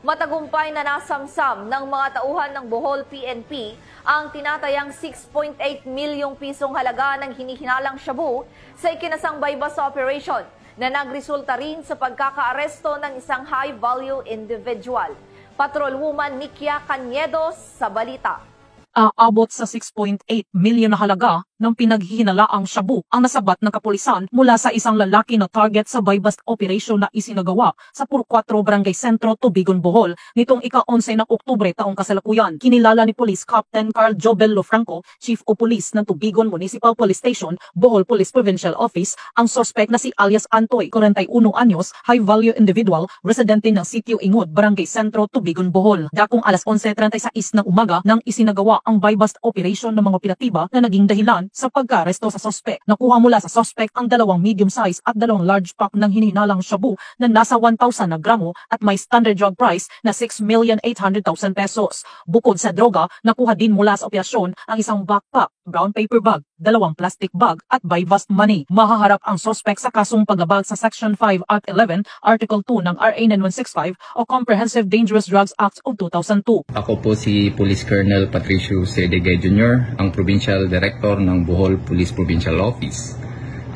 Matagumpay na nasamsam ng mga tauhan ng Bohol PNP ang tinatayang 6.8 milyong pisong halaga ng hinihinalang shabu sa ikinasang bypass operation na nagresulta rin sa pagkakaaresto ng isang high-value individual. Patrolwoman Nikia Caniedo sa balita. Aabot sa 6.8 milyon na halaga ng pinaghihinalaang shabu ang nasabat ng kapulisan mula sa isang lalaki na target sa buy-bust operation na isinagawa sa Puro 4 Barangay Sentro, Tubigon, Bohol nitong ika-11 ng Oktubre taong kasalukuyan. Kinilala ni Police Captain Carl Jobel Lofranco, Chief of Police ng Tubigon Municipal Police Station, Bohol Police Provincial Office, ang suspect na si alias Antoy, 41 anyos, high-value individual, residente ng Sitio Ingod, Barangay Sentro, Tubigon, Bohol. Dakong alas 11:36 ng umaga nang isinagawa ang buy-bust operation ng mga operatiba na naging dahilan sa pagka-aresto sa suspect. Nakuha mula sa suspect ang 2 medium size at 2 large pack ng hinihinalang shabu na nasa 1,000 na gramo at may standard drug price na 6,800,000 pesos. Bukod sa droga, nakuha din mula sa operasyon ang isang backpack, brown paper bag, 2 plastic bag at buy-bust money. Mahaharap ang suspect sa kasong paglabag sa Section 5 Act 11, Article 2 ng RA 9165 o Comprehensive Dangerous Drugs Act of 2002. Ako po si Police Colonel Patricio C. Degay Jr., ang Provincial Director ng Bohol Police Provincial Office.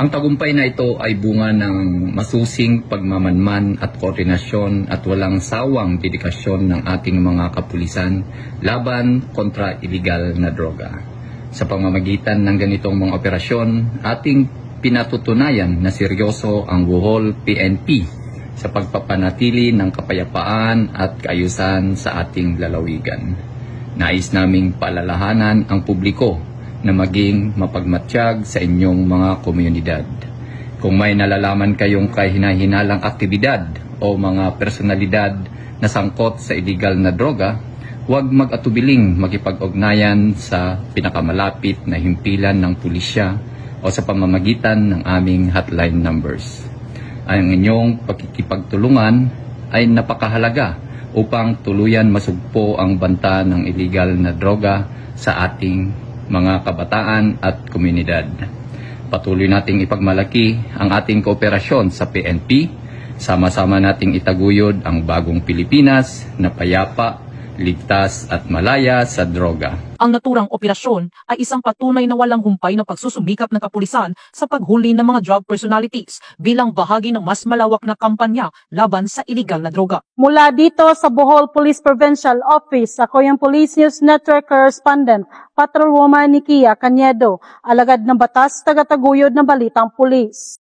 Ang tagumpay na ito ay bunga ng masusing pagmamanman at koordinasyon at walang sawang dedikasyon ng ating mga kapulisan laban kontra iligal na droga. Sa pamamagitan ng ganitong mga operasyon, ating pinatutunayan na seryoso ang Bohol PNP sa pagpapanatili ng kapayapaan at kaayusan sa ating lalawigan. Nais naming paalalahanan ang publiko na maging mapagmatsyag sa inyong mga komunidad. Kung may nalalaman kayong kahina-hinalang aktibidad o mga personalidad na sangkot sa illegal na droga, huwag mag-atubiling makipag-ugnayan sa pinakamalapit na himpilan ng pulisya o sa pamamagitan ng aming hotline numbers. Ang inyong pakikipagtulungan ay napakahalaga upang tuluyan masugpo ang banta ng illegal na droga sa ating mga kabataan at komunidad. Patuloy nating ipagmalaki ang ating kooperasyon sa PNP. Sama-sama nating itaguyod ang bagong Pilipinas na payapa, ligtas at malaya sa droga. Ang naturang operasyon ay isang patunay na walang humpay na pagsusumikap ng kapulisan sa paghuli ng mga drug personalities bilang bahagi ng mas malawak na kampanya laban sa iligal na droga. Mula dito sa Bohol Police Provincial Office, ako yung Police News Network Correspondent, Patrolwoman Nikia Caniedo, alagad ng batas, tagataguyod ng balitang pulis.